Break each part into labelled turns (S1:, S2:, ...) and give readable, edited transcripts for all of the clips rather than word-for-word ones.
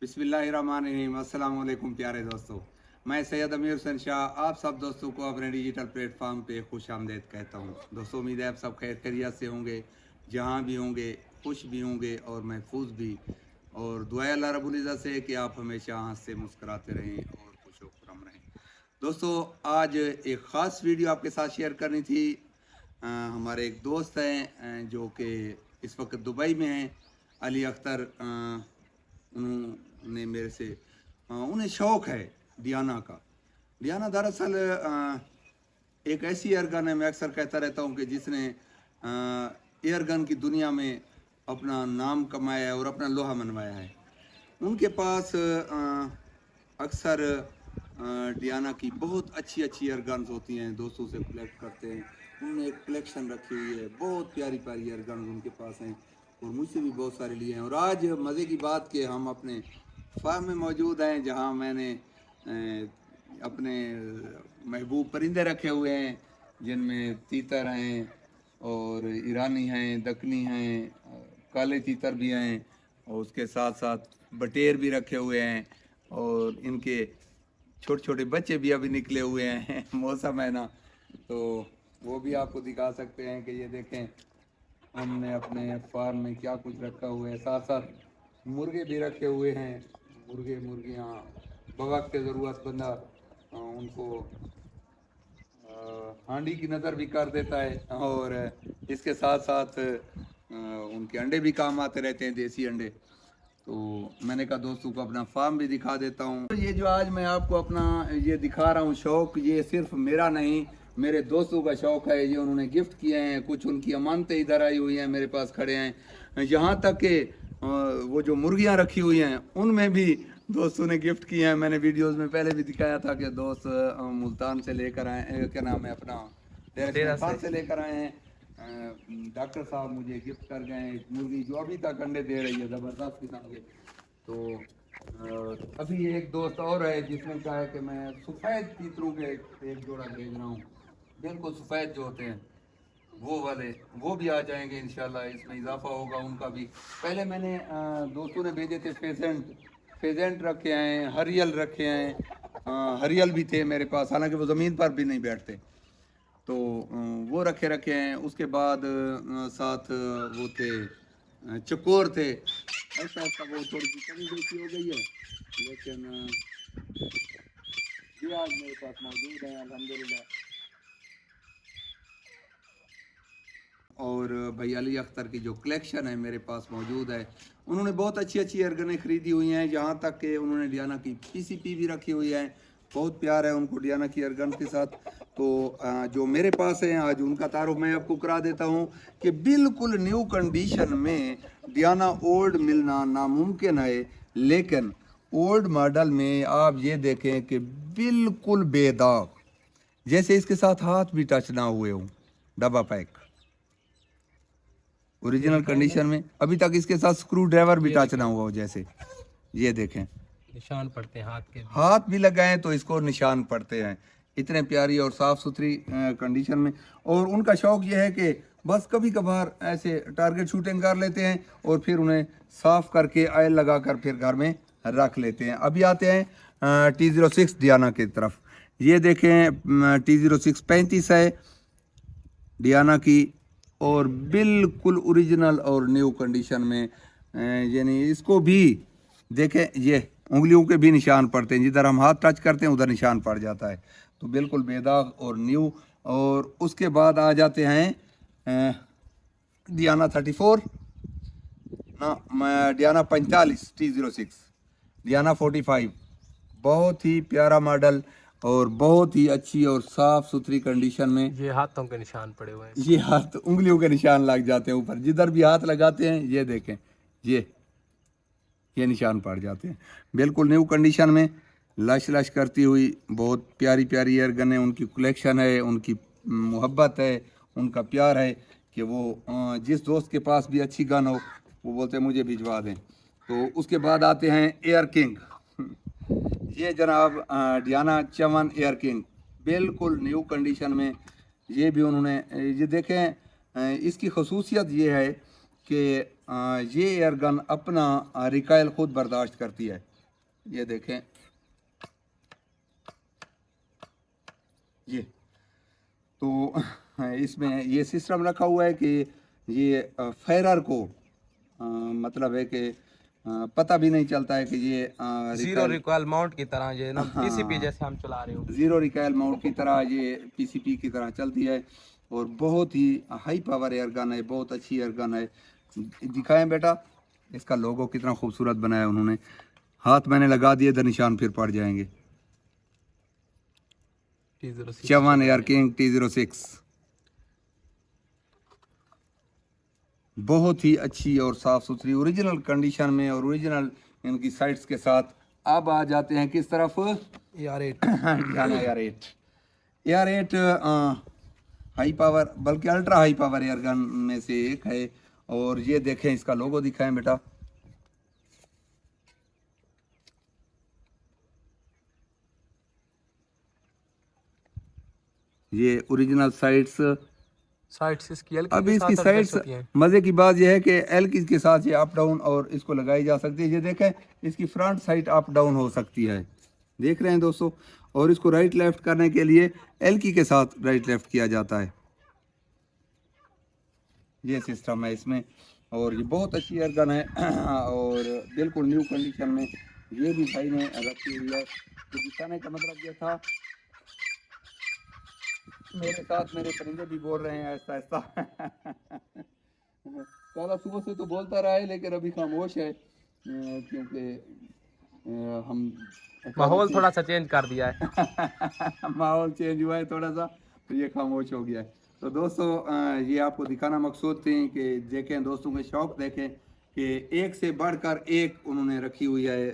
S1: बिस्मिल्लाहिर्रहमानिर्रहीम। अस्सलाम वालेकुम प्यारे दोस्तों, मैं सैयद अमीर हुसैन शाह आप सब दोस्तों को अपने डिजिटल प्लेटफॉर्म पे खुश आमदेद कहता हूँ। दोस्तों, उम्मीद है आप सब खैर खैरियत से होंगे, जहाँ भी होंगे खुश भी होंगे और महफूज भी। और दुआ है अल्लाह रब्बुल इज़्ज़त से कि आप हमेशा हंसते मुस्कुराते रहें और खुश व खुर्रम रहें। दोस्तों, आज एक ख़ास वीडियो आपके साथ शेयर करनी थी। हमारे एक दोस्त हैं जो कि इस वक्त दुबई में हैं, अली अख्तर। उन्होंने मेरे से उन्हें शौक़ है डियाना का। डियाना दरअसल एक ऐसी एयरगन है, मैं अक्सर कहता रहता हूँ कि जिसने एयरगन की दुनिया में अपना नाम कमाया है और अपना लोहा मनवाया है। उनके पास अक्सर डियाना की बहुत अच्छी अच्छी एयरगन्स होती हैं, दोस्तों से कलेक्ट करते हैं। उन्होंने एक कलेक्शन रखी हुई है, बहुत प्यारी प्यारी एयरगन्स उनके पास हैं और मुझसे भी बहुत सारे लिए हैं। और आज मज़े की बात कि हम अपने फार्म में मौजूद हैं, जहां मैंने अपने महबूब परिंदे रखे हुए हैं, जिनमें तीतर हैं और ईरानी हैं, दक्कनी हैं, काले तीतर भी हैं और उसके साथ साथ बटेर भी रखे हुए हैं। और इनके छोटे छोटे बच्चे भी अभी निकले हुए हैं मौसम है ना, तो वो भी आपको दिखा सकते हैं कि ये देखें हमने अपने फार्म में क्या कुछ रखा हुआ है। साथ साथ मुर्गे भी रखे हुए हैं, मुर्गियाँ बवक्त के ज़रूरत बंदा उनको हांडी की नज़र भी कर देता है और इसके साथ साथ उनके अंडे भी काम आते रहते हैं, देसी अंडे। तो मैंने कहा दोस्तों को अपना फार्म भी दिखा देता हूँ। तो ये जो आज मैं आपको अपना ये दिखा रहा हूँ शौक़, ये सिर्फ मेरा नहीं, मेरे दोस्तों का शौक़ है। ये उन्होंने गिफ्ट किए हैं, कुछ उनकी अमानतें इधर आई हुई हैं, मेरे पास खड़े हैं। यहाँ तक कि वो जो मुर्गियाँ रखी हुई हैं उनमें भी दोस्तों ने गिफ्ट किए हैं। मैंने वीडियोस में पहले भी दिखाया था कि दोस्त मुल्तान से लेकर आए, क्या नाम है अपना, डेरा से लेकर आए हैं। डॉक्टर साहब मुझे गिफ्ट कर गए हैं एक मुर्गी जो अभी तक अंडे दे रही है, ज़बरदस्त किस्म के। तो अभी एक दोस्त और है जिसने कहा है कि मैं सफ़ेद तीतरों के एक जोड़ा भेज रहा हूँ, बिल्कुल सफ़ेद जो होते हैं वो वाले, वो भी आ जाएंगे इंशाल्लाह। इसमें इजाफा होगा उनका भी। पहले मैंने दोस्तों ने भेजे थे फेजेंट रखे हैं, हरियल रखे हैं, हरियल भी थे मेरे पास, हालांकि वो ज़मीन पर भी नहीं बैठते, तो वो रखे हैं। उसके बाद साथ वो थे चकोर थे। ऐसा ऐसा वो थोड़ी सी कमी बेची हो गई है, लेकिन ये आज मेरे पास मौजूद हैं अल्हम्दुलिल्लाह। और भाई अली अख्तर की जो कलेक्शन है मेरे पास मौजूद है। उन्होंने बहुत अच्छी अच्छी एयरगनें ख़रीदी हुई हैं, जहाँ तक कि उन्होंने डियाना की PCP भी रखी हुई है। बहुत प्यार है उनको डियाना की एयरगन के साथ। तो जो मेरे पास है आज उनका तारुफ मैं आपको करा देता हूँ कि बिल्कुल न्यू कंडीशन में डियाना ओल्ड मिलना नामुमकिन है, लेकिन ओल्ड मॉडल में आप ये देखें कि बिल्कुल बेदाग, जैसे इसके साथ हाथ भी टच ना हुए हों, डब्बा पैक ओरिजिनल कंडीशन में। अभी तक इसके साथ स्क्रू ड्राइवर भी टच ना हुआ हो, जैसे ये देखें
S2: निशान पड़ते हैं हाथ के,
S1: हाथ भी लगाए तो इसको निशान पड़ते हैं। इतने प्यारी और साफ़ सुथरी कंडीशन में। और उनका शौक़ ये है कि बस कभी कभार ऐसे टारगेट शूटिंग कर लेते हैं और फिर उन्हें साफ़ करके ऑयल लगा कर फिर घर में रख लेते हैं। अभी आते हैं T06 डियाना की तरफ। ये देखें T06 35 है डियाना की, और बिल्कुल ओरिजिनल और न्यू कंडीशन में। यानी इसको भी देखें, ये उंगलियों के भी निशान पड़ते हैं, जिधर हम हाथ टच करते हैं उधर निशान पड़ जाता है। तो बिल्कुल बेदाग और न्यू। और उसके बाद आ जाते हैं डियाना 34 ना, डियाना 45 T06, डियाना 45, बहुत ही प्यारा मॉडल और बहुत ही अच्छी और साफ़ सुथरी कंडीशन में।
S2: ये हाथों के निशान पड़े हुए हैं,
S1: ये हाथ उंगलियों के निशान लग जाते हैं ऊपर, जिधर भी हाथ लगाते हैं ये देखें, ये निशान पड़ जाते हैं। बिल्कुल न्यू कंडीशन में लश लश करती हुई बहुत प्यारी प्यारी एयरगन है। उनकी कलेक्शन है, उनकी मोहब्बत है, उनका प्यार है कि वो जिस दोस्त के पास भी अच्छी गन हो वो बोलते हैं मुझे भिजवा दें। तो उसके बाद आते हैं एयर किंग। ये जनाब डियाना 54 एयर किंग, बिल्कुल न्यू कंडीशन में। ये भी उन्होंने, ये देखें इसकी खसूसियत ये है कि ये एयरगन अपना रिकाइल ख़ुद बर्दाश्त करती है। ये देखें, ये तो इसमें ये सिस्टम रखा हुआ है कि ये फायरर को मतलब है कि पता भी नहीं चलता है कि ये
S2: जीरो रिकॉइल माउंट की तरह ये ना पीसीपी जैसे हम चला रहे हो,
S1: जीरो रिकॉइल माउंट की तरह ये पीसीपी की तरह चलती है और बहुत ही हाई पावर एयर गन है, बहुत अच्छी एयर गन है। दिखाएं बेटा, इसका लोगो कितना खूबसूरत बनाया उन्होंने। हाथ मैंने लगा दिए तो निशान फिर पड़ जाएंगे। चवन एयर किंग T06 बहुत ही अच्छी और साफ सुथरी ओरिजिनल कंडीशन में और ओरिजिनल इनकी साइट्स के साथ। अब आ जाते हैं किस तरफ, AR-8 हाई पावर, बल्कि ultra high power air gun में से एक है। और ये देखें, इसका लोगो दिखाएं बेटा, ये ओरिजिनल साइट्स
S2: इसकी
S1: अभी इसकी साइड्स। मजे की बात यह है कि एल के साथ ये अप डाउन और इसको लगाई जा सकती है। ये देखें, इसकी फ्रंट साइड अप डाउन हो सकती है, देख रहे हैं दोस्तों। और इसको राइट लेफ्ट करने के लिए एल के साथ राइट लेफ्ट किया जाता है, ये सिस्टम है इसमें। और ये बहुत अच्छी एयर गन है और बिल्कुल न्यू कंडीशन में ये भी भाई ने रखी हुई है। तो दिखाने का मतलब ये था, मेरे साथ मेरे परिंदे भी बोल रहे हैं ऐसा ऐसा सारा सुबह से तो बोलता रहा है लेकिन अभी खामोश है क्योंकि हम
S2: माहौल थोड़ा सा चेंज कर दिया है
S1: माहौल चेंज हुआ है थोड़ा सा, तो ये खामोश हो गया है। तो दोस्तों ये आपको दिखाना मकसूद थी कि देखें, दोस्तों के शौक देखें कि एक से बढ़कर एक उन्होंने रखी हुई है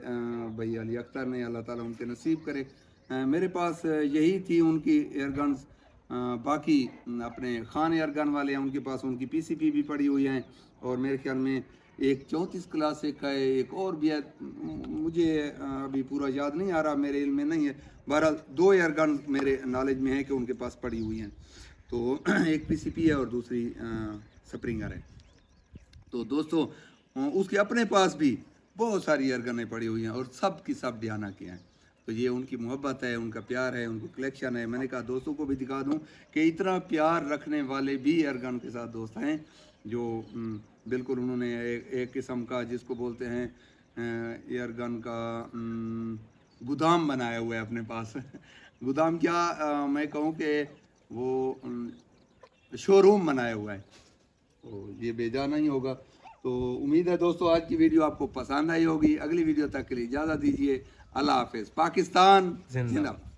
S1: भाई अली अख्तर ने, अल्लाह ताला उनके नसीब करे। मेरे पास यही थी उनकी एयरगन्स। बाकी अपने खान एयरगन वाले हैं, उनके पास उनकी पीसीपी भी पड़ी हुई हैं। और मेरे ख्याल में एक 34 क्लास का है, एक और भी है, मुझे अभी पूरा याद नहीं आ रहा, मेरे इल्म में नहीं है। बहरहाल 2 एयरगन मेरे नॉलेज में है कि उनके पास पड़ी हुई हैं। तो एक पीसीपी है और दूसरी स्प्रिंगर है। तो दोस्तों उसके अपने पास भी बहुत सारी एयरगनें पड़ी हुई हैं और सब की सब डियाना की हैं। तो ये उनकी मोहब्बत है, उनका प्यार है, उनकी कलेक्शन है। मैंने कहा दोस्तों को भी दिखा दूं कि इतना प्यार रखने वाले भी एयरगन के साथ दोस्त हैं जो बिल्कुल उन्होंने एक किस्म का जिसको बोलते हैं एयरगन का गोदाम बनाया हुआ है अपने पास गोदाम क्या मैं कहूँ कि वो शोरूम बनाया हुआ है, तो ये बेजाना ही होगा। तो उम्मीद है दोस्तों आज की वीडियो आपको पसंद आई होगी। अगली वीडियो तक के लिए इजाज़त दीजिए। अल्लाह हाफिज़। पाकिस्तान जिंदाबाद।